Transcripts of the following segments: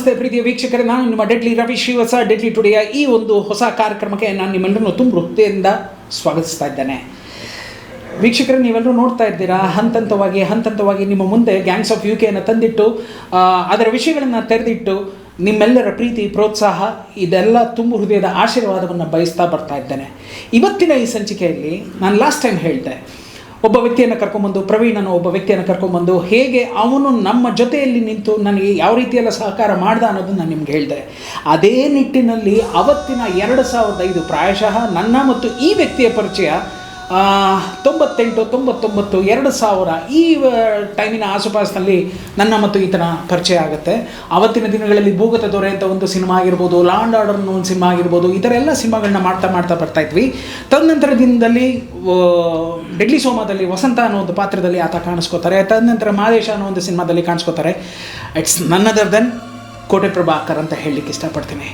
ನಮಸ್ತೆ ಪ್ರೀತಿಯ ವೀಕ್ಷಕರೇ, ನಾನು ನಿಮ್ಮ ಡೆಡ್ಲಿ ರವಿ ಶ್ರೀವತ್ಸ. ಡೆಡ್ಲಿ ಟುಡೆಯ ಈ ಒಂದು ಹೊಸ ಕಾರ್ಯಕ್ರಮಕ್ಕೆ ನಾನು ನಿಮ್ಮೆಲ್ಲರನ್ನು ತುಂಬ ವೃತ್ತಿಯಿಂದ ಸ್ವಾಗತಿಸ್ತಾ ಇದ್ದೇನೆ. ವೀಕ್ಷಕರೇ, ನೀವೆಲ್ಲರೂ ನೋಡ್ತಾ ಇದ್ದೀರಾ, ಹಂತಂತವಾಗಿ ನಿಮ್ಮ ಮುಂದೆ ಗ್ಯಾಂಗ್ಸ್ ಆಫ್ UK ಅನ್ನು ತಂದಿಟ್ಟು ಅದರ ವಿಷಯಗಳನ್ನು ತೆರೆದಿಟ್ಟು ನಿಮ್ಮೆಲ್ಲರ ಪ್ರೀತಿ, ಪ್ರೋತ್ಸಾಹ ಇದೆಲ್ಲ ತುಂಬ ಹೃದಯದ ಆಶೀರ್ವಾದವನ್ನು ಬಯಸ್ತಾ ಬರ್ತಾ ಇದ್ದೇನೆ. ಇವತ್ತಿನ ಈ ಸಂಚಿಕೆಯಲ್ಲಿ ನಾನು ಲಾಸ್ಟ್ ಟೈಮ್ ಹೇಳಿದೆ, ಒಬ್ಬ ವ್ಯಕ್ತಿಯನ್ನು ಕರ್ಕೊಂಬಂದು, ಪ್ರವೀಣನು ಒಬ್ಬ ವ್ಯಕ್ತಿಯನ್ನು ಕರ್ಕೊಂಬಂದು ಹೇಗೆ ಅವನು ನಮ್ಮ ಜೊತೆಯಲ್ಲಿ ನಿಂತು ನನಗೆ ಯಾವ ರೀತಿಯೆಲ್ಲ ಸಹಕಾರ ಮಾಡ್ದ ಅನ್ನೋದನ್ನು ನಾನು ನಿಮ್ಗೆ ಹೇಳಿದೆ. ಅದೇ ನಿಟ್ಟಿನಲ್ಲಿ ಅವತ್ತಿನ 2005 ಪ್ರಾಯಶಃ ನನ್ನ ಮತ್ತು ಈ ವ್ಯಕ್ತಿಯ ಪರಿಚಯ 98, 99, 2000 ಈ ಟೈಮಿನ ಆಸುಪಾಸಿನಲ್ಲಿ ನನ್ನ ಮತ್ತು ಈತನ ಪರಿಚಯ ಆಗುತ್ತೆ. ಆವತ್ತಿನ ದಿನಗಳಲ್ಲಿ ಭೂಗತ ದೊರೆ ಅಂತ ಒಂದು ಸಿನಿಮಾ ಆಗಿರ್ಬೋದು, ಲಾ ಆ್ಯಂಡ್ ಆರ್ಡರ್ ಅನ್ನೋ ಒಂದು ಸಿನಿಮಾ ಆಗಿರ್ಬೋದು, ಈ ಥರ ಎಲ್ಲ ಸಿನಿಮಾಗಳನ್ನ ಮಾಡ್ತಾ ಬರ್ತಾ ಇದ್ವಿ. ತದನಂತರ ದಿನದಲ್ಲಿ ಡೆಡ್ಲಿ ಸೋಮಾದಲ್ಲಿ ವಸಂತ ಅನ್ನೋ ಒಂದು ಪಾತ್ರದಲ್ಲಿ ಆತ ಕಾಣಿಸ್ಕೋತಾರೆ. ತದನಂತರ ಮಾದೇಶ ಅನ್ನೋ ಒಂದು ಸಿನಿಮಾದಲ್ಲಿ ಕಾಣಿಸ್ಕೋತಾರೆ. ಇಟ್ಸ್ ನನ್ ಅದರ್ ದೆನ್ ಕೋಟೆ ಪ್ರಭಾಕರ್ ಅಂತ ಹೇಳಲಿಕ್ಕೆ ಇಷ್ಟಪಡ್ತೀನಿ.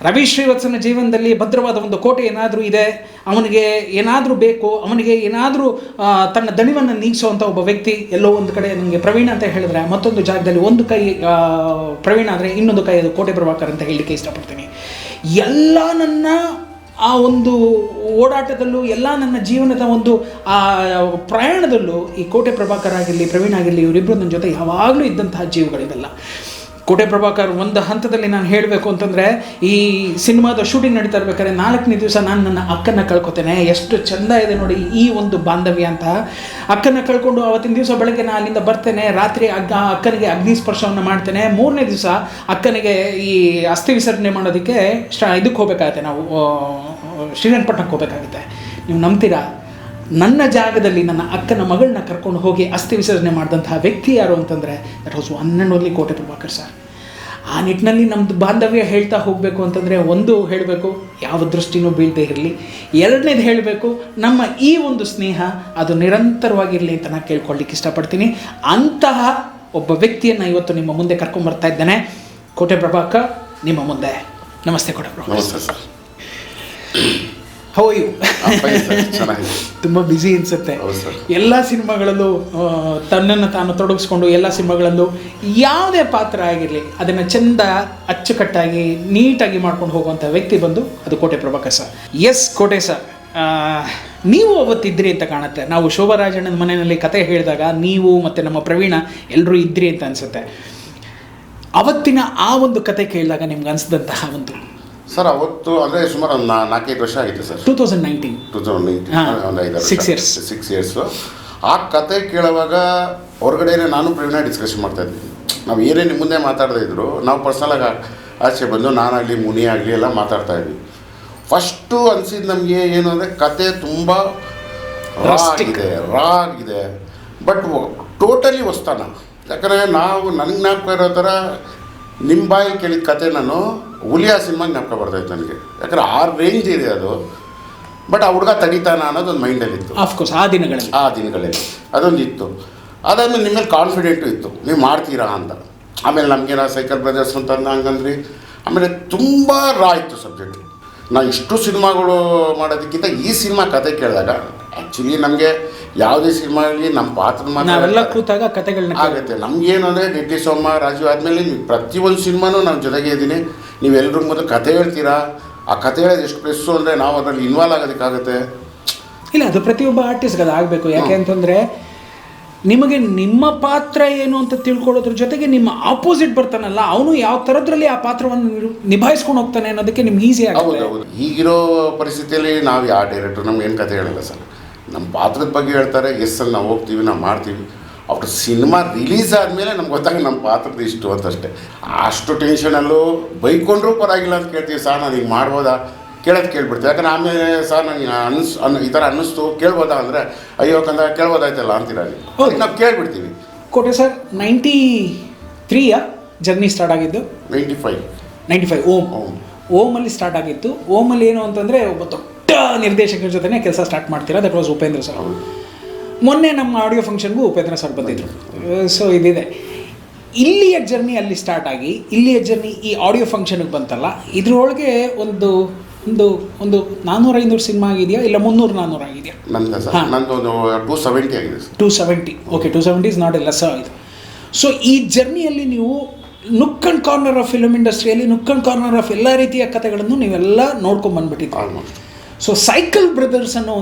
ರವಿ ಶ್ರೀವತ್ಸನ ಜೀವನದಲ್ಲಿ ಭದ್ರವಾದ ಒಂದು ಕೋಟೆ ಏನಾದರೂ ಇದೆ, ಅವನಿಗೆ ಏನಾದರೂ ಬೇಕು, ಅವನಿಗೆ ಏನಾದರೂ ತನ್ನ ದಣಿವನ್ನು ನೀಗಿಸುವಂಥ ಒಬ್ಬ ವ್ಯಕ್ತಿ ಎಲ್ಲೋ ಒಂದು ಕಡೆ. ನನಗೆ ಪ್ರವೀಣ ಅಂತ ಹೇಳಿದ್ರೆ ಮತ್ತೊಂದು ಜಾಗದಲ್ಲಿ ಒಂದು ಕೈ ಪ್ರವೀಣ ಆದರೆ ಇನ್ನೊಂದು ಕೈ ಅದು ಕೋಟೆ ಪ್ರಭಾಕರ್ ಅಂತ ಹೇಳಲಿಕ್ಕೆ ಇಷ್ಟಪಡ್ತೀನಿ. ಎಲ್ಲ ನನ್ನ ಆ ಒಂದು ಓಡಾಟದಲ್ಲೂ, ಎಲ್ಲ ನನ್ನ ಜೀವನದ ಒಂದು ಆ ಪ್ರಯಾಣದಲ್ಲೂ ಈ ಕೋಟೆ ಪ್ರಭಾಕರ್ ಆಗಿರಲಿ, ಪ್ರವೀಣ ಆಗಿರಲಿ, ಇವರಿಬ್ಬರು ನನ್ನ ಜೊತೆ ಯಾವಾಗಲೂ ಇದ್ದಂತಹ ಜೀವಗಳಿವೆಲ್ಲ. ಕೋಟೆ ಪ್ರಭಾಕರ್ ಒಂದು ಹಂತದಲ್ಲಿ ನಾನು ಹೇಳಬೇಕು ಅಂತಂದರೆ, ಈ ಸಿನಿಮಾದ ಶೂಟಿಂಗ್ ನಡೀತಾ ಇರ್ಬೇಕಾದ್ರೆ 4ನೇ ದಿವಸ ನಾನು ನನ್ನ ಅಕ್ಕನ ಕಳ್ಕೊತೇನೆ. ಎಷ್ಟು ಚೆಂದ ಇದೆ ನೋಡಿ ಈ ಒಂದು ಬಾಂಧವ್ಯ ಅಂತ. ಅಕ್ಕನ ಕಳ್ಕೊಂಡು ಅವತ್ತಿನ ದಿವಸ ಬೆಳಗ್ಗೆ ನಾನು ಅಲ್ಲಿಂದ ಬರ್ತೇನೆ, ರಾತ್ರಿ ಅಕ್ಕನಿಗೆ ಅಗ್ನಿ ಸ್ಪರ್ಶವನ್ನು ಮಾಡ್ತೇನೆ. 3ನೇ ದಿವಸ ಅಕ್ಕನಿಗೆ ಈ ಅಸ್ಥಿ ವಿಸರ್ಜನೆ ಮಾಡೋದಕ್ಕೆ ಇದಕ್ಕೆ ಹೋಗಬೇಕಾಗುತ್ತೆ, ನಾವು ಶ್ರೀರಂಗಪಟ್ಟಣಕ್ಕೆ ಹೋಗಬೇಕಾಗುತ್ತೆ. ನೀವು ನಂಬ್ತೀರಾ, ನನ್ನ ಜಾಗದಲ್ಲಿ ನನ್ನ ಅಕ್ಕನ ಮಗಳನ್ನ ಕರ್ಕೊಂಡು ಹೋಗಿ ಅಸ್ಥಿ ವಿಸರ್ಜನೆ ಮಾಡಿದಂತಹ ವ್ಯಕ್ತಿ ಯಾರು ಅಂತಂದರೆ that was one and only ಕೋಟೆ ಪ್ರಭಾಕರ್ ಸರ್. ಆ ನಿಟ್ಟಿನಲ್ಲಿ ನಮ್ಮದು ಬಾಂಧವ್ಯ ಹೇಳ್ತಾ ಹೋಗಬೇಕು ಅಂತಂದರೆ, ಒಂದು ಹೇಳಬೇಕು, ಯಾವ ದೃಷ್ಟಿನೂ ಬೀಳದೇ ಇರಲಿ. ಎರಡನೇದು ಹೇಳಬೇಕು, ನಮ್ಮ ಈ ಒಂದು ಸ್ನೇಹ ಅದು ನಿರಂತರವಾಗಿರಲಿ ಅಂತ ನಾನು ಕೇಳ್ಕೊಳ್ಳಿಕ್ಕೆ ಇಷ್ಟಪಡ್ತೀನಿ. ಅಂತಹ ಒಬ್ಬ ವ್ಯಕ್ತಿಯನ್ನು ಇವತ್ತು ನಿಮ್ಮ ಮುಂದೆ ಕರ್ಕೊಂಬರ್ತಾ ಇದ್ದೇನೆ. ಕೋಟೆ ಪ್ರಭಾಕರ್ ನಿಮ್ಮ ಮುಂದೆ. ನಮಸ್ತೆ ಕೋಟೆ ಪ್ರಭಾಕರ್. ನಮಸ್ತೆ ಸರ್. How you? ಚೆನ್ನಾಗಿದೆ. ತುಂಬ ಬ್ಯುಸಿ ಅನಿಸುತ್ತೆ. ಎಲ್ಲ ಸಿನಿಮಾಗಳಲ್ಲೂ ತನ್ನನ್ನು ತಾನು ತೊಡಗಿಸ್ಕೊಂಡು, ಎಲ್ಲ ಸಿನಿಮಾಗಳಲ್ಲೂ ಯಾವುದೇ ಪಾತ್ರ ಆಗಿರಲಿ ಅದನ್ನು ಚೆಂದ ಅಚ್ಚುಕಟ್ಟಾಗಿ ನೀಟಾಗಿ ಮಾಡ್ಕೊಂಡು ಹೋಗುವಂಥ ವ್ಯಕ್ತಿ ಬಂದು ಅದು ಕೋಟೆ ಪ್ರಭಾಕರ್ ಸರ್. ಎಸ್ ಕೋಟೆ ಸರ್, ನೀವು ಅವತ್ತಿದ್ರಿ ಅಂತ ಕಾಣುತ್ತೆ. ನಾವು ಶೋಭರಾಜಣ್ಣನ ಮನೆಯಲ್ಲಿ ಕತೆ ಹೇಳಿದಾಗ ನೀವು ಮತ್ತು ನಮ್ಮ ಪ್ರವೀಣ ಎಲ್ಲರೂ ಇದ್ರಿ ಅಂತ ಅನಿಸುತ್ತೆ. ಅವತ್ತಿನ ಆ ಒಂದು ಕತೆ ಕೇಳಿದಾಗ ನಿಮ್ಗೆ ಅನಿಸಿದಂತಹ ಒಂದು ಸರ್, ಅವತ್ತು ಅಂದರೆ ಸುಮಾರು ಒಂದು 4-5 ವರ್ಷ ಆಗಿತ್ತು ಸರ್. 2019 ಒಂದು 6 ಇಯರ್ಸು. ಆ ಕತೆ ಕೇಳುವಾಗ ಹೊರಗಡೆನೇ ನಾನು ಪ್ರವೀಣ ಡಿಸ್ಕಷನ್ ಮಾಡ್ತಾಯಿದ್ವಿ. ನಾವು ಏನೇ ನಿಮ್ಮ ಮುಂದೆ ಮಾತಾಡ್ತಾ ಇದ್ರು, ನಾವು ಪರ್ಸನಲಾಗಿ ಆಚೆ ಬಂದು ನಾನಾಗಲಿ ಮುನಿ ಆಗಲಿ ಎಲ್ಲ ಮಾತಾಡ್ತಾಯಿದ್ವಿ. ಫಸ್ಟು ಅನಿಸಿದ್ದು ನಮಗೆ ಏನು ಅಂದರೆ, ಕತೆ ತುಂಬ ರಾ ಆಗಿದೆ, ಬಟ್ ಟೋಟಲಿ ಹೊಸ್ತಾನ. ಯಾಕಂದರೆ ನಾವು ನನಗೆ ಜ್ಞಾಪಕ ಇರೋ ಥರ ನಿಮ್ಮ ಬಾಯಲ್ಲಿ ಕೇಳಿದ ಕತೆ ನಾನು ಹುಲಿಯಾ ಸಿನಿಮಾಗೆ ಜ್ಞಾಪಕ ಬರ್ತಾಯಿತ್ತು ನನಗೆ. ಯಾಕಂದರೆ ಆ ರೇಂಜ್ ಇದೆ ಅದು. ಬಟ್ ಆ ಹುಡುಗ ತಡೀತಾನ ಅನ್ನೋದೊಂದು ಮೈಂಡಲ್ಲಿತ್ತು. ಆಫ್ಕೋರ್ಸ್ ಆ ದಿನಗಳಲ್ಲಿ ಅದೊಂದಿತ್ತು. ಅದಾದಮೇಲೆ ನಿಮ್ಮ ಮೇಲೆ ಕಾನ್ಫಿಡೆಂಟು ಇತ್ತು, ನೀವು ಮಾಡ್ತೀರಾ ಅಂತ. ಆಮೇಲೆ ನಮಗೇನ ಸೈಕಲ್ ಬ್ರದರ್ಸ್ ಅಂತ ಹಂಗಂದ್ರಿ. ಆಮೇಲೆ ತುಂಬ ರಾ ಇತ್ತು ಸಬ್ಜೆಕ್ಟ್. ನಾವು ಇಷ್ಟು ಸಿನಿಮಾಗಳು ಮಾಡೋದಕ್ಕಿಂತ ಈ ಸಿನಿಮಾ ಕತೆ ಕೇಳಿದಾಗ ಆ್ಯಕ್ಚುಲಿ ನಮಗೆ ಯಾವುದೇ ಸಿನಿಮಾ ಆಗಲಿ ನಮ್ಮ ಪಾತ್ರದ ನಾವೆಲ್ಲ ಕೂತಾಗ ಕತೆಗಳನ್ನ ಆಗುತ್ತೆ. ನಮಗೇನು ಅಂದರೆ ಡೆಡ್ಲಿ ಸೋಮ, ರಾಜು ಆದಮೇಲೆ ಪ್ರತಿಯೊಂದು ಸಿನಿಮಾನೂ ನಾನು ಜೊತೆಗೆ ಇದ್ದೀನಿ. ನೀವೆಲ್ಲರೂ ಮೊದಲು ಕತೆ ಹೇಳ್ತೀರಾ. ಆ ಕತೆ ಹೇಳೋದು ಎಷ್ಟು ಪ್ರೆಸ್ಸು ಅಂದರೆ ನಾವು ಅದರಲ್ಲಿ ಇನ್ವಾಲ್ವ್ ಆಗೋದಕ್ಕಾಗುತ್ತೆ. ಇಲ್ಲ, ಅದು ಪ್ರತಿಯೊಬ್ಬ ಆರ್ಟಿಸ್ಟ್ಗೆ ಅದು ಆಗಬೇಕು. ಯಾಕೆ ಅಂತಂದರೆ, ನಿಮಗೆ ನಿಮ್ಮ ಪಾತ್ರ ಏನು ಅಂತ ತಿಳ್ಕೊಳ್ಳೋದ್ರ ಜೊತೆಗೆ ನಿಮ್ಮ ಆಪೋಸಿಟ್ ಬರ್ತಾನಲ್ಲ, ಅವನು ಯಾವ ಥರದ್ರಲ್ಲಿ ಆ ಪಾತ್ರವನ್ನು ನಿಭಾಯಿಸ್ಕೊಂಡು ಹೋಗ್ತಾನೆ ಅನ್ನೋದಕ್ಕೆ ನಿಮ್ಗೆ ಈಸಿ ಆಗುತ್ತೆ. ಹೌದು. ಈಗಿರೋ ಪರಿಸ್ಥಿತಿಯಲ್ಲಿ ನಾವು ಯಾವ ಡೈರೆಕ್ಟ್ರು ನಮ್ಗೆ ಏನು ಕತೆ ಹೇಳಲ್ಲ ಸರ್. ನಮ್ಮ ಪಾತ್ರದ ಬಗ್ಗೆ ಹೇಳ್ತಾರೆ, ಎಸ್ಸಲ್ಲಿ ನಾವು ಹೋಗ್ತೀವಿ, ನಾವು ಮಾಡ್ತೀವಿ. ಆಫ್ಟರ್ ಸಿನಿಮಾ ರಿಲೀಸ್ ಆದಮೇಲೆ ನಮ್ಗೆ ಗೊತ್ತಾಗ ನಮ್ಮ ಪಾತ್ರದ ಇಷ್ಟು ಅಂತಷ್ಟೇ. ಅಷ್ಟು ಟೆನ್ಷನಲ್ಲೂ ಬೈಕೊಂಡ್ರೂ ಪರವಾಗಿಲ್ಲ ಅಂತ ಕೇಳ್ತೀವಿ. ಸರ್ ನಾನು ಹಿಂಗೆ ಮಾಡ್ಬೋದಾ ಕೇಳ್ಬಿಡ್ತೀವಿ. ಯಾಕಂದ್ರೆ ಆಮೇಲೆ ಸರ್ ನನಗೆ ಈ ಥರ ಅನ್ನಿಸ್ತು, ಕೇಳ್ಬೋದಾ ಅಂದರೆ ಅಯ್ಯೋ ಕಂದ ಕೇಳ್ಬೋದಾಯ್ತಲ್ಲ ಅಂತೀರ ನೀವು. ನಾವು ಕೇಳ್ಬಿಡ್ತೀವಿ. ಕೋಟೆ ಸರ್ 93 ಜರ್ನಿ ಸ್ಟಾರ್ಟ್ ಆಗಿದ್ದು 95 95 ಓಮಲ್ಲಿ ಸ್ಟಾರ್ಟ್ ಆಗಿತ್ತು. ಓಮಲ್ಲಿ ಏನು ಅಂತಂದರೆ ಒಬ್ಬ ದೊಡ್ಡ ನಿರ್ದೇಶಕರ ಜೊತೆ ಕೆಲಸ ಸ್ಟಾರ್ಟ್ ಮಾಡ್ತೀರಾ, ದಟ್ ವಾಸ್ ಉಪೇಂದ್ರ ಸರ್. ಮೊನ್ನೆ ನಮ್ಮ ಆಡಿಯೋ ಫಂಕ್ಷನ್ಗೂ ಉಪೇಂದ್ರ ಸರ್ ಬಂದಿದ್ರು. ಸೊ ಇದಿದೆ, ಇಲ್ಲಿಯ ಜರ್ನಿ ಅಲ್ಲಿ ಸ್ಟಾರ್ಟ್ ಆಗಿ ಇಲ್ಲಿಯ ಜರ್ನಿ ಈ ಆಡಿಯೋ ಫಂಕ್ಷನ್ಗೆ ಬಂತಲ್ಲ, ಇದ್ರೊಳಗೆ ಒಂದು 400-500 ಸಿನಿಮಾ ಆಗಿದೆಯಾ, ಇಲ್ಲ 300-400 ಆಗಿದೆಯಾ? ನಂದು 270 ಆಗಿದೆ. 270, okay. 270 is not A less ಇದು. ಸೊ ಈ ಜರ್ನಿಯಲ್ಲಿ ನೀವು ನುಕ್ ಆ್ಯಂಡ್ ಕಾರ್ನರ್ ಆಫ್ ಫಿಲ್ಮ್ ಇಂಡಸ್ಟ್ರಿಯಲ್ಲಿ ನುಕ್ ಆ್ಯಂಡ್ ಕಾರ್ನರ್ ಆಫ್ ಎಲ್ಲ ರೀತಿಯ ಕಥೆಗಳನ್ನು ನೀವೆಲ್ಲ ನೋಡ್ಕೊಂಡ್ಬಂದ್ಬಿಟ್ಟಿದ್ದೀವಿ. ಆಲ್ಮೋಸ್ಟ್. ಸೊ ಸೈಕಲ್ ಬ್ರದರ್ಸ್ ಅನ್ನೋ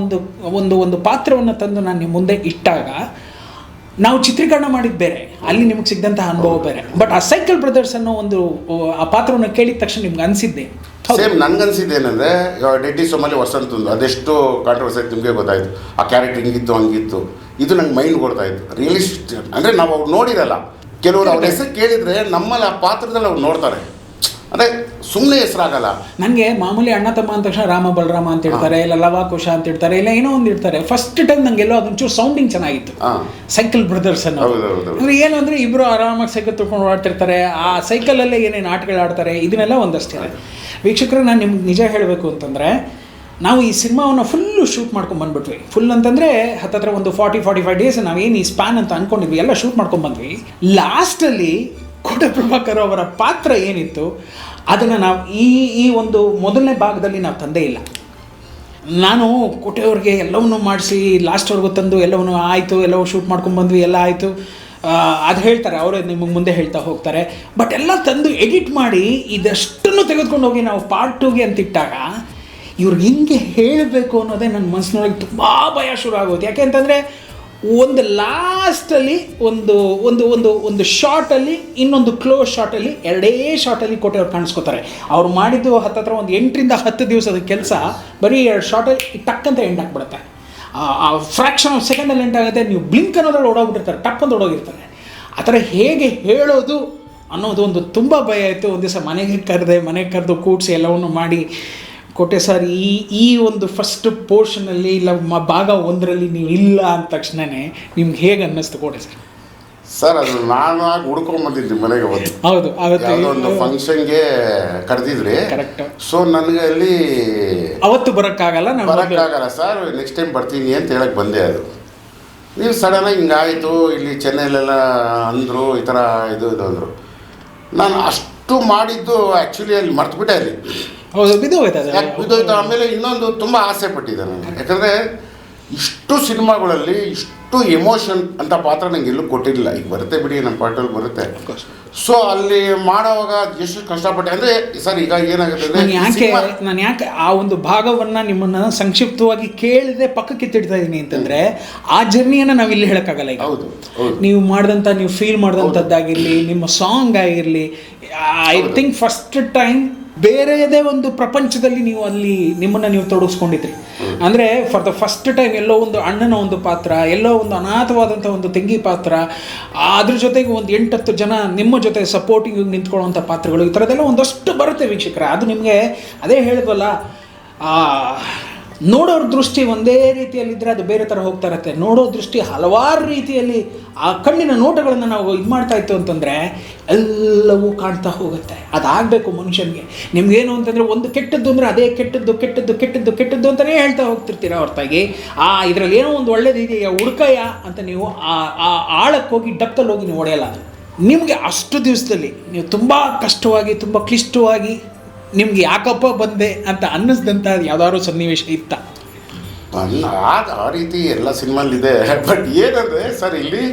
ಒಂದು ಪಾತ್ರವನ್ನು ತಂದು ನಾನು ನಿಮ್ಮ ಮುಂದೆ ಇಟ್ಟಾಗ, ನಾವು ಚಿತ್ರೀಕರಣ ಮಾಡಿದ್ದು ಬೇರೆ, ಅಲ್ಲಿ ನಿಮಗೆ ಸಿಗ್ದಂತಹ ಅನುಭವ ಬೇರೆ. ಬಟ್ ಆ ಸೈಕಲ್ ಬ್ರದರ್ಸ್ ಅನ್ನೋ ಆ ಪಾತ್ರವನ್ನು ಕೇಳಿದ ತಕ್ಷಣ ನಿಮ್ಗೆ ಅನಿಸಿದ್ದೆ? ಸೇಮ್ ನನಗನ್ಸಿದ್ದೇನೆಂದರೆ, ಡೆಡ್ಡಿ ಸೋಮಲ್ಲಿ ವಸಂತಂದು ಅದೆಷ್ಟು ಕಾಂಟ್ರವರ್ಸಿ ಆಯ್ತು ನಿಮಗೆ ಗೊತ್ತಾಯಿತು. ಆ ಕ್ಯಾರೆಕ್ಟರ್ ಹಿಂಗಿತ್ತು ಹಂಗಿತ್ತು, ಇದು ನಂಗೆ ಮೈಂಡ್ ಗೊತ್ತಾಯಿತು. ರಿಯಲಿಸ್ಟ್ ಅಂದರೆ ನಾವು ಅವ್ರು ನೋಡಿರಲ್ಲ, ಕೆಲವರು ಅವ್ರ ಹೆಸರು ಕೇಳಿದರೆ ನಮ್ಮಲ್ಲಿ ಆ ಪಾತ್ರದಲ್ಲಿ ಅವ್ರು ನೋಡ್ತಾರೆ, ಅಂದರೆ ಸುಮ್ಮನೆ ಹೆಸರಾಗಲ್ಲ. ನನಗೆ ಮಾಮೂಲಿ ಅಣ್ಣ ತಮ್ಮ ಅಂದ ತಕ್ಷಣ ರಾಮ ಬಲರಾಮ ಅಂತ ಇರ್ತಾರೆ, ಇಲ್ಲ ಲವ ಕುಶ ಅಂತ ಇರ್ತಾರೆ, ಇಲ್ಲ ಏನೋ ಒಂದು ಇರ್ತಾರೆ. ಫಸ್ಟ್ ಟೈಮ್ ನನಗೆಲ್ಲೋ ಅದೊಂಚೂರು ಸೌಂಡಿಂಗ್ ಚೆನ್ನಾಗಿತ್ತು, ಸೈಕಲ್ ಬ್ರದರ್ಸ್ ಅನ್ನೋ. ಅಂದರೆ ಏನು ಅಂದರೆ ಇಬ್ಬರು ಆರಾಮಾಗಿ ಸೈಕಲ್ ತೊಗೊಂಡು ಓಡಾಡ್ತಿರ್ತಾರೆ, ಆ ಸೈಕಲಲ್ಲೇ ಏನೇನು ಆಟಗಳು ಆಡ್ತಾರೆ, ಇದನ್ನೆಲ್ಲ ಒಂದಷ್ಟೇ. ವೀಕ್ಷಕರೇ, ನಾನು ನಿಮ್ಗೆ ನಿಜ ಹೇಳಬೇಕು ಅಂತಂದರೆ, ನಾವು ಈ ಸಿನಿಮಾವನ್ನು ಫುಲ್ಲು ಶೂಟ್ ಮಾಡ್ಕೊಂಡು ಬಂದುಬಿಟ್ವಿ. ಫುಲ್ ಅಂತಂದರೆ ಹತ್ತತ್ರ ಒಂದು 40-45 ಡೇಸ್ ನಾವೇನು ಈ ಸ್ಪ್ಯಾನ್ ಅಂತ ಅಂದ್ಕೊಂಡಿದ್ವಿ ಎಲ್ಲ ಶೂಟ್ ಮಾಡ್ಕೊಂಡು ಬಂದ್ವಿ. ಲಾಸ್ಟಲ್ಲಿ ಕೋಟೆ ಪ್ರಭಾಕರ್ ಅವರ ಪಾತ್ರ ಏನಿತ್ತು ಅದನ್ನು ನಾವು ಈ ಒಂದು ಮೊದಲನೇ ಭಾಗದಲ್ಲಿ ನಾವು ತಂದೇ ಇಲ್ಲ. ನಾನು ಕೋಟೆಯವ್ರಿಗೆ ಎಲ್ಲವನ್ನೂ ಮಾಡಿಸಿ ಲಾಸ್ಟ್ವರೆಗೂ ತಂದು ಎಲ್ಲವನ್ನೂ ಆಯಿತು, ಎಲ್ಲವೂ ಶೂಟ್ ಮಾಡ್ಕೊಂಡು ಬಂದ್ವಿ, ಎಲ್ಲ ಆಯಿತು. ಅದು ಹೇಳ್ತಾರೆ, ಅವರೇ ನಿಮಗೆ ಮುಂದೆ ಹೇಳ್ತಾ ಹೋಗ್ತಾರೆ. ಬಟ್ ಎಲ್ಲ ತಂದು ಎಡಿಟ್ ಮಾಡಿ ಇದಷ್ಟನ್ನು ತೆಗೆದುಕೊಂಡು ಹೋಗಿ ನಾವು ಪಾರ್ಟ್ 2ಗೆ ಅಂತಿಟ್ಟಾಗ ಇವ್ರಿಗೆ ಹಿಂಗೆ ಹೇಳಬೇಕು ಅನ್ನೋದೇ ನನ್ನ ಮನಸ್ಸಿನೊಳಗೆ ತುಂಬ ಭಯ ಶುರು ಆಗೋದು. ಯಾಕೆ ಅಂತಂದರೆ ಒಂದು ಲಾಸ್ಟಲ್ಲಿ ಒಂದು ಶಾರ್ಟಲ್ಲಿ, ಇನ್ನೊಂದು ಕ್ಲೋಸ್ ಶಾರ್ಟಲ್ಲಿ, ಎರಡೇ ಶಾರ್ಟಲ್ಲಿ ಕೋಟೆಯವ್ರು ಕಾಣಿಸ್ಕೋತಾರೆ. ಅವ್ರು ಮಾಡಿದ್ದು ಹತ್ತತ್ರ ಒಂದು 8-10 ದಿವಸದ ಕೆಲಸ ಬರೀ 2 ಶಾರ್ಟಲ್ಲಿ ಟಕ್ಕಂತ ಎಂಡ್ ಹಾಕ್ಬಿಡುತ್ತೆ. ಆ ಫ್ರ್ಯಾಕ್ಷನ್ ಆಫ್ ಸೆಕೆಂಡಲ್ಲಿ ಎಂಡ್ ಆಗುತ್ತೆ. ನೀವು ಬ್ಲಿಂಕ್ ಅನ್ನೋದ್ರಲ್ಲಿ ಓಡೋಗ್ಬಿಟ್ಟಿರ್ತಾರೆ, ಟಕ್ಕಂತ ಓಡೋಗಿರ್ತಾರೆ. ಆ ಥರ ಹೇಗೆ ಹೇಳೋದು ಅನ್ನೋದು ಒಂದು ತುಂಬ ಭಯ ಇತ್ತು. ಒಂದು ದಿವಸ ಮನೆಗೆ ಕರೆದು ಕೂಡಿಸಿ ಎಲ್ಲವನ್ನು ಮಾಡಿ, ಕೋಟೆ ಸರ್ ಈ ಒಂದು ಫಸ್ಟ್ ಪೋರ್ಷನಲ್ಲಿ ಇಲ್ಲ ಭಾಗ 1ರಲ್ಲಿ ನೀವು ಇಲ್ಲ ಅಂದ ತಕ್ಷಣವೇ ನಿಮ್ಗೆ ಹೇಗೆ ಅನ್ನಿಸ್ತು ಕೋಟೆ ಸರ್? ಸರ್ ಅದು ನಾನು ಆಗಿ ಹುಡ್ಕೊಂಬಂದಿದ್ದೆ ಮನೆಗೆ. ಹೌದು, ಒಂದು ಫಂಕ್ಷನ್ಗೆ ಕರೆದಿದ್ರಿ. ಕರೆಕ್ಟ್. ಸೊ ನನಗೆ ಅಲ್ಲಿ ಅವತ್ತು ಬರೋಕ್ಕಾಗಲ್ಲ ಸರ್, ನೆಕ್ಸ್ಟ್ ಟೈಮ್ ಬರ್ತೀನಿ ಅಂತ ಹೇಳಕ್ಕೆ ಬಂದೆ. ಅದು ನೀವು ಸಡನ್ನಾಗಿ ಹಿಂಗಾಯಿತು, ಇಲ್ಲಿ ಚೆನ್ನೈಲೆಲ್ಲ ಅಂದರು, ಈ ಥರ ಇದು ಅಂದರು. ನಾನು ಅಷ್ಟು ಮಾಡಿದ್ದು ಆ್ಯಕ್ಚುಲಿ ಅಲ್ಲಿ ಮರ್ತುಬಿಟ್ಟೆ. ಅಲ್ಲಿ ಹೌದು, ಬಿದ್ದೋಯ್ತು. ಆಮೇಲೆ ಇನ್ನೊಂದು ತುಂಬ ಆಸೆ ಪಟ್ಟಿದ್ದೆ ನಾನು, ಯಾಕಂದರೆ ಇಷ್ಟು ಸಿನಿಮಾಗಳಲ್ಲಿ ಇಷ್ಟು ಎಮೋಷನ್ ಅಂತ ಪಾತ್ರ ನಂಗೆ ಎಲ್ಲೂ ಕೊಟ್ಟಿರಲಿಲ್ಲ. ಈಗ ಬರುತ್ತೆ ಬಿಡಿ, ನಮ್ಮ ಪಾರ್ಟಲ್ಲಿ ಬರುತ್ತೆ. ಸೊ ಅಲ್ಲಿ ಮಾಡೋವಾಗ ಎಷ್ಟು ಕಷ್ಟಪಟ್ಟೆ ಅಂದರೆ ಸರ್, ಈಗ ಏನಾಗುತ್ತೆ ಅಂದರೆ ನಾನು ಯಾಕೆ ಆ ಒಂದು ಭಾಗವನ್ನು ನಿಮ್ಮನ್ನು ಸಂಕ್ಷಿಪ್ತವಾಗಿ ಕೇಳಿದೆ ಪಕ್ಕಕ್ಕೆ ತಿಡ್ತಾ ಇದ್ದೀನಿ ಅಂತಂದರೆ, ಆ ಜರ್ನಿಯನ್ನು ನಾವು ಇಲ್ಲಿ ಹೇಳೋಕ್ಕಾಗಲ್ಲ. ಈಗ ಹೌದು, ನೀವು ಮಾಡಿದಂಥ, ನೀವು ಫೀಲ್ ಮಾಡಿದಂಥದ್ದಾಗಿರಲಿ, ನಿಮ್ಮ ಸಾಂಗ್ ಆಗಿರಲಿ, ಐ ಥಿಂಕ್ ಫಸ್ಟ್ ಟೈಮ್ ಬೇರೆಯದೇ ಒಂದು ಪ್ರಪಂಚದಲ್ಲಿ ನೀವು ಅಲ್ಲಿ ನಿಮ್ಮನ್ನು ನೀವು ತೊಡಗಿಸ್ಕೊಂಡಿದ್ರಿ. ಅಂದರೆ ಫಾರ್ ದ ಫಸ್ಟ್ ಟೈಮ್ ಎಲ್ಲೋ ಒಂದು ಅಣ್ಣನ ಒಂದು ಪಾತ್ರ, ಎಲ್ಲೋ ಒಂದು ಅನಾಥವಾದಂಥ ಒಂದು ತಂಗಿ ಪಾತ್ರ, ಅದ್ರ ಜೊತೆಗೆ ಒಂದು 8-10 ಜನ ನಿಮ್ಮ ಜೊತೆ ಸಪೋರ್ಟಿಂಗ್ ನಿಂತ್ಕೊಳ್ಳುವಂಥ ಪಾತ್ರಗಳು, ಈ ಥರದ್ದೆಲ್ಲ ಒಂದಷ್ಟು ಬರುತ್ತೆ ವೀಕ್ಷಕರೇ. ಅದು ನಿಮಗೆ ಅದೇ ಹೇಳಿದ್ವಲ್ಲ, ನೋಡೋರ ದೃಷ್ಟಿ ಒಂದೇ ರೀತಿಯಲ್ಲಿದ್ದರೆ ಅದು ಬೇರೆ ಥರ ಹೋಗ್ತಾ ಇರುತ್ತೆ. ನೋಡೋ ದೃಷ್ಟಿ ಹಲವಾರು ರೀತಿಯಲ್ಲಿ, ಆ ಕಣ್ಣಿನ ನೋಟಗಳನ್ನು ನಾವು ಇದು ಮಾಡ್ತಾ ಇತ್ತು ಅಂತಂದರೆ ಎಲ್ಲವೂ ಕಾಣ್ತಾ ಹೋಗುತ್ತೆ. ಅದಾಗಬೇಕು ಮನುಷ್ಯನಿಗೆ. ನಿಮಗೇನು ಅಂತಂದರೆ ಒಂದು ಕೆಟ್ಟದ್ದು ಅಂದರೆ ಅದೇ ಕೆಟ್ಟದ್ದು ಅಂತಲೇ ಹೇಳ್ತಾ ಹೋಗ್ತಿರ್ತೀರ ಹೊರತಾಗಿ ಇದರಲ್ಲಿ ಏನೋ ಒಂದು ಒಳ್ಳೇದಿದೆಯಾ ಹುಡ್ಕಯ್ಯ ಅಂತ ನೀವು ಆ ಆಳಕ್ಕೆ ಹೋಗಿ ಡಪ್ಪಲ್ಲಿ ಹೋಗಿ ನೀವು ಹೊಡೆಯಲ್ಲ. ಅದು ನಿಮಗೆ ಅಷ್ಟು ದಿವಸದಲ್ಲಿ ನೀವು ತುಂಬ ಕಷ್ಟವಾಗಿ, ತುಂಬ ಕ್ಲಿಷ್ಟವಾಗಿ, ನಿಮ್ಗೆ ಯಾಕಪ್ಪ ಬಂದೆ ಅಂತ ಅನ್ನಿಸ್ದಂಥ ಯಾವ್ದಾದ್ರು ಸನ್ನಿವೇಶ ಇತ್ತ? ಆ ರೀತಿ ಎಲ್ಲ ಸಿನಿಮಾಲಿದೆ. ಬಟ್ ಏನಂದರೆ ಸರ್, ಇಲ್ಲಿ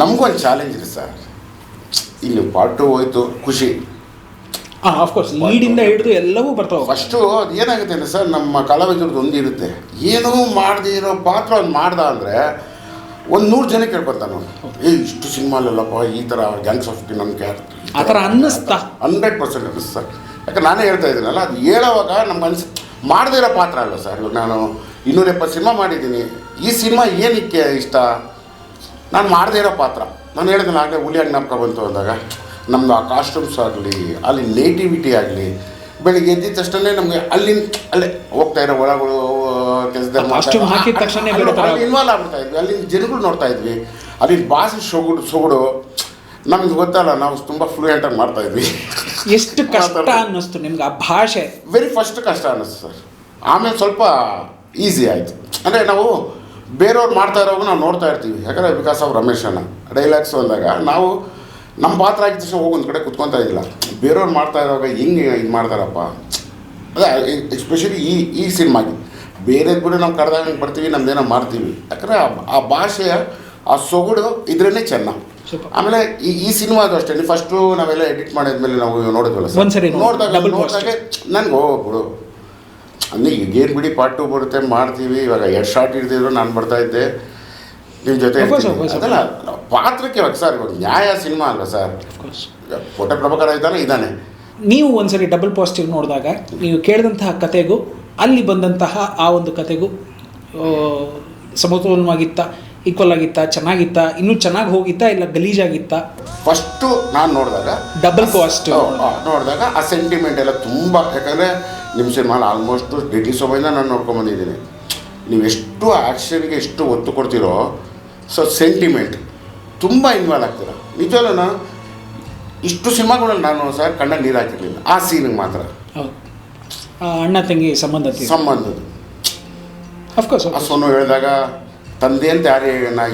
ನಮಗೊಂದು ಚಾಲೆಂಜ್ ಇದೆ ಸರ್. ಇಲ್ಲಿ ಪಾರ್ಟ್ 2 ಹೋಯ್ತು, ಖುಷಿ. ಆಫ್ಕೋರ್ಸ್ ಲೀಡಿಂದ ಹಿಡಿದು ಎಲ್ಲವೂ ಬರ್ತಾವೆ. ಫಸ್ಟು ಅದು ಏನಾಗುತ್ತೆ ಅಂದರೆ ಸರ್, ನಮ್ಮ ಕಲಾವಿದ್ರದ್ದು ಒಂದು ಇರುತ್ತೆ, ಏನೂ ಮಾಡದೇ ಇರೋ ಪಾತ್ರ ಒಂದು ಮಾಡ್ದ ಅಂದರೆ ಒಂದು 100 ಜನ ಕೇಳ್ಕೊತಾನೆ, ಇಷ್ಟು ಸಿನಿಮಾಲೆಲ್ಲಪ್ಪ ಈ ಥರ ಗ್ಯಾಂಗ್ಸ್ ಆಫ್ ನಮ್ಮ ಕ್ಯಾರೆಕ್ಟರ್ ಆ ಥರ ಅನ್ನಿಸ್ತಾ 100% ಅನ್ನಿಸ್ತು ಸರ್. ಯಾಕೆ ನಾನೇ ಹೇಳ್ತಾ ಇದ್ದೀನಲ್ಲ, ಅದು ಹೇಳೋವಾಗ ನಮ್ಗೆ ಮಾಡದೇ ಇರೋ ಪಾತ್ರ ಅಲ್ಲ ಸರ್. ಇವಾಗ ನಾನು 270 ಸಿನಿಮಾ ಮಾಡಿದ್ದೀನಿ. ಈ ಸಿನಿಮಾ ಏನಕ್ಕೆ ಇಷ್ಟ, ನಾನು ಮಾಡದೇ ಇರೋ ಪಾತ್ರ. ನಾನು ಹೇಳಿದ್ನಲ್ಲ ಆಗಲೇ, ಹುಲಿಯಾಗಿ ಜ್ಞಾಪಕ ಬಂತು ಅಂದಾಗ ನಮ್ಮದು ಆ ಕಾಸ್ಟ್ಯೂಮ್ಸ್ ಆಗಲಿ, ಅಲ್ಲಿ ನೇಟಿವಿಟಿ ಆಗಲಿ, ಬೆಳಿಗ್ಗೆ ಎದ್ದಿದ ತಕ್ಷಣ ನಮಗೆ ಅಲ್ಲೇ ಹೋಗ್ತಾ ಇರೋ ಒಳಗಳು ಕೆಲಸದಲ್ಲಿ ಇನ್ವಾಲ್ವ್ ಆಗ್ಬಿಡ್ತಾ ಇದ್ವಿ. ಅಲ್ಲಿನ ಜನಗಳು ನೋಡ್ತಾ ಇದ್ವಿ, ಅಲ್ಲಿ ಭಾಷೆ ಸೊಗಡು ನಮ್ಗೆ ಗೊತ್ತಲ್ಲ, ನಾವು ತುಂಬ ಫ್ಲೂಯೆಂಟಾಗಿ ಮಾಡ್ತಾಯಿದ್ವಿ. ಎಷ್ಟು ಕಷ್ಟ ಅನ್ನಿಸ್ತು ನಿಮ್ಗೆ ಆ ಭಾಷೆ? ವೆರಿ ಫಸ್ಟ್ ಕಷ್ಟ ಅನ್ನಿಸ್ತು ಸರ್. ಆಮೇಲೆ ಸ್ವಲ್ಪ ಈಸಿ ಆಯಿತು. ಅಂದರೆ ನಾವು ಬೇರೆಯವ್ರು ಮಾಡ್ತಾ ಇರೋವಾಗ ನಾವು ನೋಡ್ತಾ ಇರ್ತೀವಿ. ಯಾಕಂದರೆ ಬಿಕಾಸ್ ಆಫ್ ರಮೇಶ್ ಅಣ್ಣ ಡೈಲಾಗ್ಸು ಅಂದಾಗ ನಾವು ನಮ್ಮ ಪಾತ್ರ ಆಗಿದ ತಕ್ಷಣ ಹೋಗಿ ಒಂದು ಕಡೆ ಕುತ್ಕೊತಾ ಇದ್ದಿಲ್ಲ. ಬೇರೆಯವ್ರು ಮಾಡ್ತಾ ಇರೋವಾಗ ಹಿಂಗೆ ಇದು ಮಾಡ್ತಾರಪ್ಪ, ಅದೇ ಎಸ್ಪೆಷಲಿ ಈ ಸಿನಿಮಾಗೆ. ಬೇರೆದು ಕೂಡ ನಾವು ಕರೆದಾಗ ಬರ್ತೀವಿ, ನಮ್ದೇನೋ ಮಾಡ್ತೀವಿ. ಯಾಕಂದರೆ ಆ ಭಾಷೆಯ ಆ ಸೊಗಡು ಇದ್ರೇ ಚೆನ್ನ. ಆಮೇಲೆ ಈ ಸಿನಿಮಾದು ಅಷ್ಟೇ, ನೀವು ಫಸ್ಟು ನಾವೆಲ್ಲ ಎಡಿಟ್ ಮಾಡಿದ್ಮೇಲೆ ನಾವು ನೋಡಿದ್ವಲ್ಲ ಸರ್, ನೋಡಿದಾಗ ನನಗೆ ಬಿಡು ಅಂದರೆ ಈಗೇನು ಬಿಡಿ ಪಾರ್ಟ್ 2 ಬರುತ್ತೆ ಮಾಡ್ತೀವಿ. ಇವಾಗ 2 ಶಾರ್ಟ್ ಇರ್ತಿದ್ರು ನಾನು ಬರ್ತಾಯಿದ್ದೆ ನಿಮ್ಮ ಜೊತೆ. ಅದಲ್ಲ ಪಾತ್ರಕ್ಕೆ ಇವಾಗ ಸರ್, ಇವಾಗ ನ್ಯಾಯ ಸಿನಿಮಾ ಅಲ್ವಾ ಸರ್, ಕೋಟೆ ಪ್ರಭಾಕರ್ ಇದ್ದಾನೆ. ನೀವು ಒಂದ್ಸರಿ ಡಬಲ್ ಪಾಸಿಟಿವ್ ನೋಡಿದಾಗ ನೀವು ಕೇಳಿದಂತಹ ಕತೆಗೂ ಅಲ್ಲಿ ಬಂದಂತಹ ಆ ಒಂದು ಕತೆಗೂ ಸಮತೋಲನವಾಗಿತ್ತ, ಈಕ್ವಲ್ ಆಗಿತ್ತಾ, ಚೆನ್ನಾಗಿತ್ತಾ, ಇನ್ನೂ ಚೆನ್ನಾಗಿ ಹೋಗಿತ್ತಾ, ಇಲ್ಲ ಗಲೀಜಾಗಿತ್ತಾ? ಫಸ್ಟು ನಾನು ನೋಡಿದಾಗ ಡಬಲ್ ಪಾಸಿಟಿವ್ ನೋಡಿದಾಗ ಆ ಸೆಂಟಿಮೆಂಟ್ ಎಲ್ಲ ತುಂಬ, ಯಾಕಂದರೆ ನಿಮ್ಮ ಸಿನಿಮಾಲಿ ಆಲ್ಮೋಸ್ಟು ಡಿಟಿ ಸೊಬೈನ ನಾನು ನೋಡ್ಕೊಂಬಂದಿದ್ದೀನಿ. ನೀವು ಎಷ್ಟು ಆ್ಯಕ್ಷನ್ಗೆ ಎಷ್ಟು ಒತ್ತು ಕೊಡ್ತೀರೋ, ಸೊ ಸೆಂಟಿಮೆಂಟ್ ತುಂಬ ಇನ್ವಾಲ್ವ್ ಆಗ್ತೀರ. ನಿಜವಲ್ಲ, ನಾನು ಇಷ್ಟು ಸಿನಿಮಾಗಳಲ್ಲಿ ನಾನು ಸರ್ ಕಣ್ಣಲ್ಲಿ ನೀರು ಹಾಕಿರಲಿಲ್ಲ, ಆ ಸೀನಿಗೆ ಮಾತ್ರ. ಅಣ್ಣ ತಂಗಿ ಸಂಬಂಧದ್ದು ಅಫ್ಕೋರ್ಸ್ ಆ ಸೊನ್ನು ಹೇಳಿದಾಗ ತಂದೆ ಅಂತ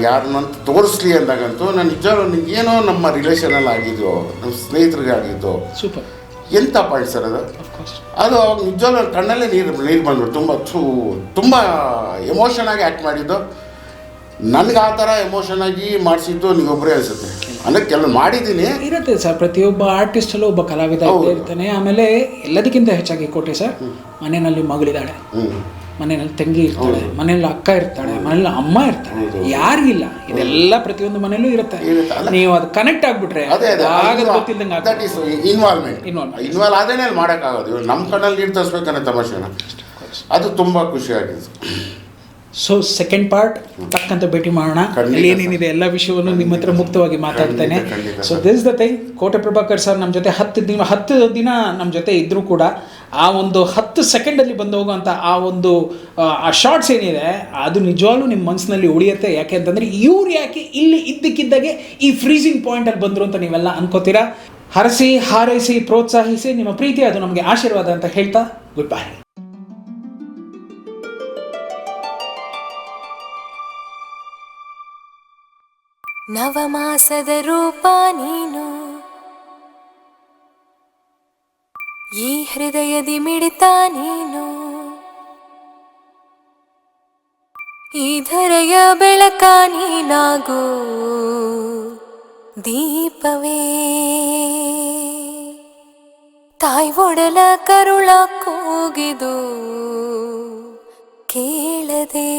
ಯಾರನ್ನಂತ ತೋರಿಸ್ಲಿ ಅಂದಾಗಂತೂ ನಾನು ನಿಜವೂ ನಿಮಗೇನೋ ನಮ್ಮ ರಿಲೇಷನಲ್ಲಿ ಆಗಿದ್ದು, ನಮ್ಮ ಸ್ನೇಹಿತರಿಗೆ ಆಗಿದ್ದು. ಸೂಪರ್. ಎಂಥ ಪಾಯಿಂಟ್ ಸರ್ ಅದು. ಅದು ಅವಾಗ ನಿಜವೂ ನನ್ನ ಕಣ್ಣಲ್ಲೇ ನೀರು ಬಂದ್ಬಿಟ್ಟು ತುಂಬ ಎಮೋಷನ್ ಆಗಿ ಆ್ಯಕ್ಟ್ ಮಾಡಿದ್ದು. ನನಗೆ ಆ ಥರ ಎಮೋಷನ್ ಆಗಿ ಮಾಡಿಸಿದ್ದು ನೀವೊಬ್ಬರೇ ಅನಿಸುತ್ತೆ. ಅಂದರೆ ಕೆಲವು ಮಾಡಿದ್ದೀನಿ ಇರುತ್ತೆ ಸರ್, ಪ್ರತಿಯೊಬ್ಬ ಆರ್ಟಿಸ್ಟಲ್ಲೂ ಒಬ್ಬ ಕಲಾವಿದ ಇರ್ತಾನೆ. ಆಮೇಲೆ ಎಲ್ಲದಕ್ಕಿಂತ ಹೆಚ್ಚಾಗಿ ಕೋಟೆ ಸರ್, ಮನೆಯಲ್ಲಿ ಮಗಳಿದ್ದಾಳೆ, ಮನೆಯಲ್ಲಿ ತಂಗಿ ಇರ್ತಾಳೆ, ಮನೆಯಲ್ಲಿ ಅಕ್ಕ ಇರ್ತಾಳೆ, ಮನೇಲಿ ಅಮ್ಮ ಇರ್ತಾಳೆ, ಯಾರಿಗಿಲ್ಲ. ಇದೆಲ್ಲ ಪ್ರತಿಯೊಂದು ಮನೇಲೂ ಇರುತ್ತೆ. ನೀವು ಅದು ಕನೆಕ್ಟ್ ಆಗಿಬಿಟ್ರೆ ಇನ್ವಾಲ್ವ್ ಆದೇನೆ ಅಲ್ಲಿ ಮಾಡೋಕ್ಕಾಗೋದು. ನಮ್ಮ ಕಣ್ಣಲ್ಲಿ ನೀರು ತರಿಸ್ಬೇಕನ್ನೋ ತಮಾಷೆನ, ಅದು ತುಂಬ ಖುಷಿಯಾಗಿದೆ. ಸೊ ಸೆಕೆಂಡ್ ಪಾರ್ಟ್ ತಕ್ಕಂತ ಭೇಟಿ ಮಾಡೋಣ. ಏನೇನಿದೆ ಎಲ್ಲ ವಿಷಯವನ್ನು ನಿಮ್ಮ ಹತ್ರ ಮುಕ್ತವಾಗಿ ಮಾತಾಡ್ತೇನೆ. ಸೊ ದಿಸ್ ದ ಥಿಂಗ್, ಕೋಟೆ ಪ್ರಭಾಕರ್ ಸರ್ ನಮ್ಮ ಜೊತೆ 10 ದಿನ ನಮ್ಮ ಜೊತೆ ಇದ್ದರೂ ಕೂಡ ಆ ಒಂದು 10 ಸೆಕೆಂಡಲ್ಲಿ ಬಂದು ಹೋಗುವಂಥ ಆ ಒಂದು ಆ ಶಾರ್ಟ್ಸ್ ಏನಿದೆ ಅದು ನಿಜವಾಗ್ಲೂ ನಿಮ್ಮ ಮನಸ್ಸಿನಲ್ಲಿ ಉಳಿಯುತ್ತೆ. ಯಾಕೆ ಅಂತಂದರೆ ಇವ್ರು ಯಾಕೆ ಇಲ್ಲಿ ಇದ್ದಕ್ಕಿದ್ದಾಗೆ ಈ ಫ್ರೀಸಿಂಗ್ ಪಾಯಿಂಟಲ್ಲಿ ಬಂದರು ಅಂತ ನೀವೆಲ್ಲ ಅನ್ಕೋತೀರಾ. ಹರಸಿ ಹಾರೈಸಿ ಪ್ರೋತ್ಸಾಹಿಸಿ ನಿಮ್ಮ ಪ್ರೀತಿ ಅದು ನಮಗೆ ಆಶೀರ್ವಾದ ಅಂತ ಹೇಳ್ತಾ ಗುಡ್ ಬೈ. ನವಮಾಸದ ರೂಪ ನೀನು, ಈ ಹೃದಯದಿ ಮಿಡಿತ ನೀನು, ಈ ಧರೆಯ ಬೆಳಕ ನೀನಾಗು ದೀಪವೇ, ತಾಯಿ ಒಡಲ ಕರುಳ ಕೂಗಿದು ಕೇಳದೆ.